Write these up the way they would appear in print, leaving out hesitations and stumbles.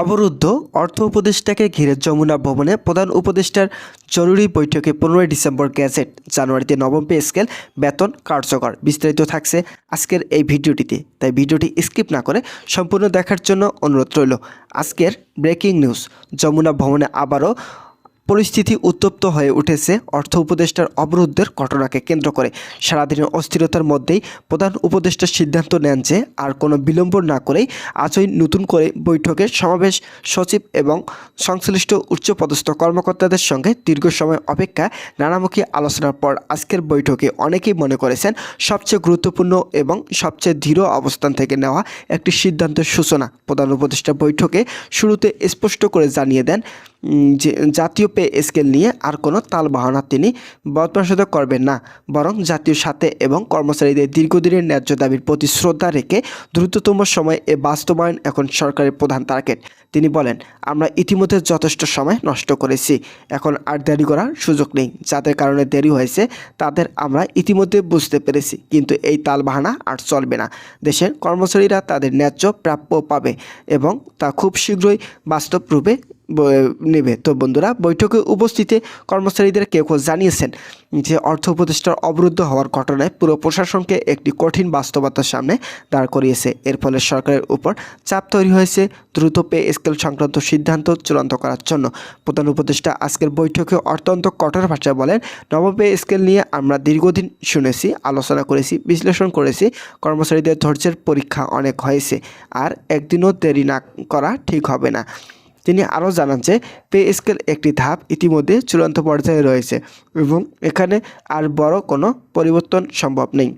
অবরুদ্ধ অর্থ উপদেষ্টাকে ঘিরে যমুনা ভবনে প্রধান উপদেষ্টার জরুরি বৈঠকে 15 ডিসেম্বর গ্যাজেট। জানুয়ারিতে নবম পে স্কেল বেতন কার্যকর। বিস্তারিত থাকছে আজকের এই ভিডিওটিতে, তাই ভিডিওটি স্কিপ না করে সম্পূর্ণ দেখার জন্য অনুরোধ রইল। আজকের ব্রেকিং নিউজ, যমুনা ভবনে আবারও পরিস্থিতি উত্তপ্ত হয়ে উঠেছে অর্থ উপদেষ্টার অবরোধের ঘটনাকে কেন্দ্র করে। সারাদিনের অস্থিরতার মধ্যেই প্রধান উপদেষ্টা সিদ্ধান্ত নেন যে আর কোনো বিলম্ব না করেই আজই নতুন করে বৈঠকের সমাবেশ সচিব এবং সংশ্লিষ্ট উচ্চপদস্থ কর্মকর্তাদের সঙ্গে দীর্ঘ সময় অপেক্ষা নানামুখী আলোচনার পর আজকের বৈঠকে অনেকেই মনে করেছেন সবচেয়ে গুরুত্বপূর্ণ এবং সবচেয়ে দৃঢ় অবস্থান থেকে নেওয়া একটি সিদ্ধান্তের সূচনা। প্রধান উপদেষ্টা বৈঠকে শুরুতে স্পষ্ট করে জানিয়ে দেন যে জাতীয় পে স্কেল নিয়ে আর কোনো তালবাহানা তিনি বরদাস্ত করবেন না, বরং জাতীয় স্বার্থে এবং কর্মচারীদের দীর্ঘদিনের ন্যায্য দাবির প্রতি শ্রদ্ধা রেখে দ্রুততম সময়ে এ বাস্তবায়ন এখন সরকারের প্রধান টার্গেট। তিনি বলেন, আমরা ইতিমধ্যে যথেষ্ট সময় নষ্ট করেছি, এখন আর দেরি করার সুযোগ নেই। যাদের কারণে দেরি হয়েছে তাদের আমরা ইতিমধ্যে বুঝতে পেরেছি, কিন্তু এই তালবাহানা আর চলবে না। দেশের কর্মচারীরা তাদের ন্যায্য প্রাপ্য পাবে এবং তা খুব শীঘ্রই বাস্তব রূপে নেবে। তো বন্ধুরা, বৈঠকে উপস্থিত কর্মচারীদের কেউ জানিয়েছেন যে অর্থ উপদেষ্টার অবরুদ্ধ হওয়ার ঘটনায় পুরো প্রশাসনকে একটি কঠিন বাস্তবতার সামনে দাঁড় করিয়েছে। এর ফলে সরকারের উপর চাপ তৈরি হয়েছে দ্রুত পে স্কেল সংক্রান্ত সিদ্ধান্ত চূড়ান্ত করার জন্য। প্রধান উপদেষ্টা আজকের বৈঠকে অত্যন্ত কঠোর ভাষায় বলেন, নবম পে স্কেল নিয়ে আমরা দীর্ঘদিন শুনেছি, আলোচনা করেছি, বিশ্লেষণ করেছি। কর্মচারীদের ধৈর্যের পরীক্ষা অনেক হয়েছে, আর একদিনও দেরি না করা ঠিক হবে না। তিনি আরও জানান যে পে স্কেল একটি ধাপ ইতিমধ্যে চূড়ান্ত পর্যায়ে রয়েছে এবং এখানে আর বড় কোনো পরিবর্তন সম্ভব নেই,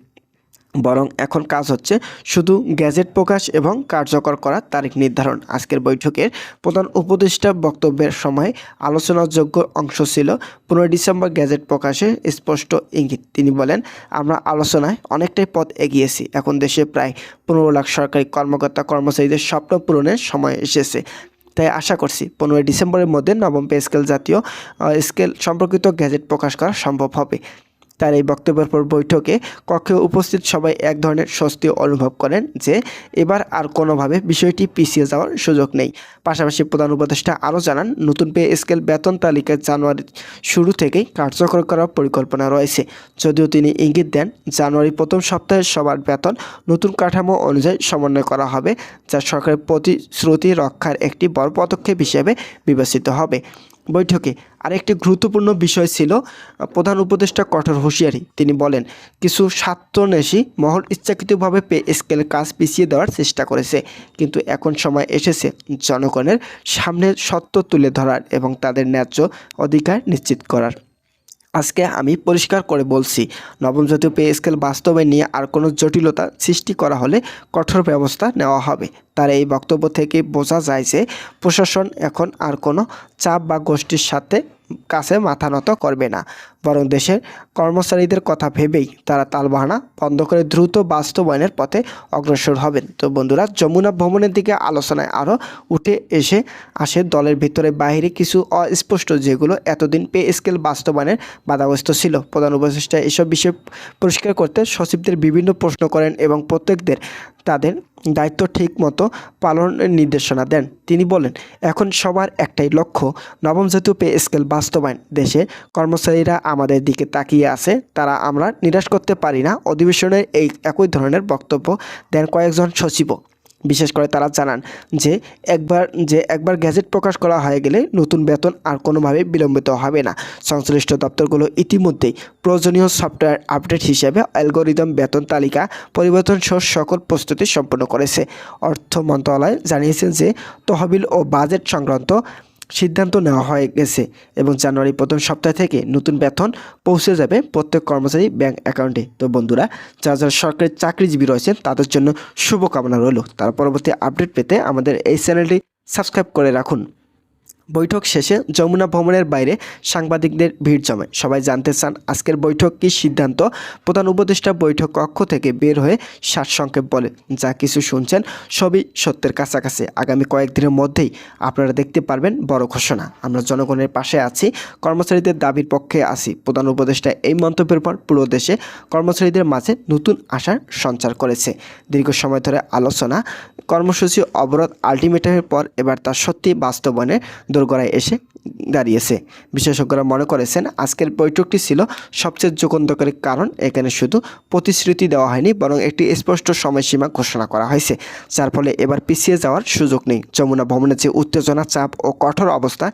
বরং এখন কাজ হচ্ছে শুধু গ্যাজেট প্রকাশ এবং কার্যকর করার তারিখ নির্ধারণ। আজকের বৈঠকের প্রধান উপদেষ্টা বক্তব্যের সময় আলোচনাযোগ্য অংশ ছিল 15 ডিসেম্বর গ্যাজেট প্রকাশে স্পষ্ট ইঙ্গিত। তিনি বলেন, আমরা আলোচনায় অনেকটাই পথ এগিয়েছি, এখন দেশে প্রায় 15 লাখ সরকারি কর্মকর্তা কর্মচারীদের স্বপ্ন পূরণের সময় এসেছে। তাই আশা করছি 15 ডিসেম্বরের মধ্যে নবম পে স্কেল জাতীয় স্কেল সম্পর্কিত গ্যাজেট প্রকাশ করা সম্ভব হবে। তার এই বক্তব্যের পর বৈঠকে কক্ষে উপস্থিত সবাই এক ধরনের স্বস্তি অনুভব করেন যে এবার আর কোনোভাবে বিষয়টি পিছিয়ে যাওয়ার সুযোগ নেই। পাশাপাশি প্রধান উপদেষ্টা আরও জানান, নতুন পে স্কেল বেতন তালিকা জানুয়ারির শুরু থেকেই কার্যকর করার পরিকল্পনা রয়েছে। যদিও তিনি ইঙ্গিত দেন জানুয়ারির প্রথম সপ্তাহে সবার বেতন নতুন কাঠামো অনুযায়ী সমন্বয় করা হবে, যা সরকারের প্রতিশ্রুতি রক্ষার একটি বড় পদক্ষেপ হিসেবে বিবেচিত হবে। বৈঠকে আরেকটি গুরুত্বপূর্ণ বিষয় ছিল প্রধান উপদেষ্টা কঠোর হুঁশিয়ারি। তিনি বলেন, কিছু স্বার্থন্বেষী মহল ইচ্ছাকৃতভাবে পে স্কেলের কাজ পিছিয়ে দেওয়ার চেষ্টা করেছে, কিন্তু এখন সময় এসেছে জনগণের সামনে সত্য তুলে ধরার এবং তাদের ন্যায্য অধিকার নিশ্চিত করার। আজকে আমি পরিষ্কার করে বলছি, নবম জাতীয় পে স্কেল বাস্তবায়ন নিয়ে আর কোনো জটিলতা সৃষ্টি করা হলে কঠোর ব্যবস্থা নেওয়া হবে। তার এই বক্তব্য থেকে বোঝা যায় যে প্রশাসন এখন আর কোনো চাপ বা গোষ্ঠীর সাথে কাছে মাথা নত করবে না, বরং দেশের কর্মচারীদের কথা ভেবেই তারা তালবাহানা বন্ধ করে দ্রুত বাস্তবায়নের পথে অগ্রসর হবেন। তো বন্ধুরা, যমুনা ভ্রমণের দিকে আলোচনায় আরও উঠে আসে দলের ভিতরে বাইরে কিছু অস্পষ্ট, যেগুলো এতদিন পে স্কেল বাস্তবায়নের বাধাগ্রস্ত ছিল। প্রধান উপদেষ্টা এসব বিষয় পরিষ্কার করতে সচিবদের বিভিন্ন প্রশ্ন করেন এবং প্রত্যেকদের তাদের দায়িত্ব ঠিক মতো পালনের নির্দেশনা দেন। তিনি বলেন, এখন সবার একটাই লক্ষ্য, নবম জাতীয় পে স্কেল বাস্তবায়ন। দেশের কর্মচারীরা আমাদের দিকে তাকিয়ে আছে, তারা আমরা নিরাশ করতে পারি না। অধিবেশনের এই একই ধরনের বক্তব্য দেন কয়েকজন সচিবও। বিশেষ করে তারা জানান যে একবার গ্যাজেট প্রকাশ করা হয়ে গেলে নতুন বেতন আর কোনোভাবে বিলম্বিত হবে না। সংশ্লিষ্ট দপ্তরগুলো ইতিমধ্যেই প্রয়োজনীয় সফটওয়্যার আপডেট হিসেবে অ্যালগোরিদম বেতন তালিকা পরিবর্তন সহ সকল প্রস্তুতি সম্পন্ন করেছে। অর্থ মন্ত্রণালয় জানিয়েছেন যে তহবিল ও বাজেট সংক্রান্ত সিদ্ধান্ত নেওয়া হয়ে গেছে এবং জানুয়ারির প্রথম সপ্তাহ থেকে নতুন বেতন পৌঁছে যাবে প্রত্যেক কর্মচারী ব্যাংক অ্যাকাউন্টে। তো বন্ধুরা, যারা সরকারি চাকরিজীবী রয়েছেন তাদের জন্য শুভকামনা রইল। তার পরবর্তী আপডেট পেতে আমাদের এই চ্যানেলটি সাবস্ক্রাইব করে রাখুন। বৈঠক শেষে যমুনা ভবনের বাইরে সাংবাদিকদের ভিড় জমে। সবাই জানতে চান আজকের বৈঠক কী সিদ্ধান্ত। প্রধান উপদেষ্টা বৈঠক কক্ষ থেকে বের হয়ে সারসংক্ষেপ বলে, যা কিছু শুনছেন সবই সত্যের কাছাকাছি। আগামী কয়েকদিনের মধ্যেই আপনারা দেখতে পারবেন বড় ঘোষণা। আমরা জনগণের পাশে আছি, কর্মচারীদের দাবির পক্ষে আছি। প্রধান উপদেষ্টা এই মন্তব্যের পর পুরো দেশে কর্মচারীদের মাঝে নতুন আশার সঞ্চার করেছে। দীর্ঘ সময় ধরে আলোচনা, কর্মসূচি, অবরোধ, আলটিমেটামের পর এবার তা সত্যি বাস্তবায়নের দোরগোড়ায় এসে দাঁড়িয়েছে। বিশেষজ্ঞরা মনে করেছেন আজকের বৈঠকটি ছিল সবচেয়ে যুগান্তকারী, কারণ এখানে শুধু প্রতিশ্রুতি দেওয়া হয়নি, বরং একটি স্পষ্ট সময়সীমা ঘোষণা করা হয়েছে, যার ফলে এবার পিছিয়ে যাওয়ার সুযোগ নেই। যমুনা ভবনের যে উত্তেজনা, চাপ ও কঠোর অবস্থা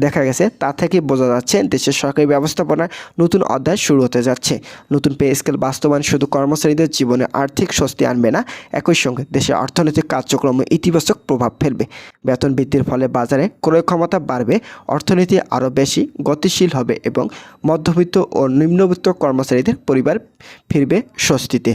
দেখা গেছে, তা থেকে বোঝা যাচ্ছে দেশের সরকারি ব্যবস্থাপনায় নতুন অধ্যায় শুরু হতে যাচ্ছে। নতুন পে স্কেল বাস্তবায়ন শুধু কর্মচারীদের জীবনে আর্থিক স্বস্তি আনবে না, একই সঙ্গে দেশের অর্থনৈতিক কার্যক্রমে ইতিবাচক প্রভাব ফেলবে। বেতন বৃদ্ধির ফলে বাজারে ক্রয় ক্ষমতা বাড়বে, অর্থনীতি আরও বেশি গতিশীল হবে এবং মধ্যবিত্ত ও নিম্নবিত্ত কর্মচারীদের পরিবার ফিরবে স্বস্তিতে।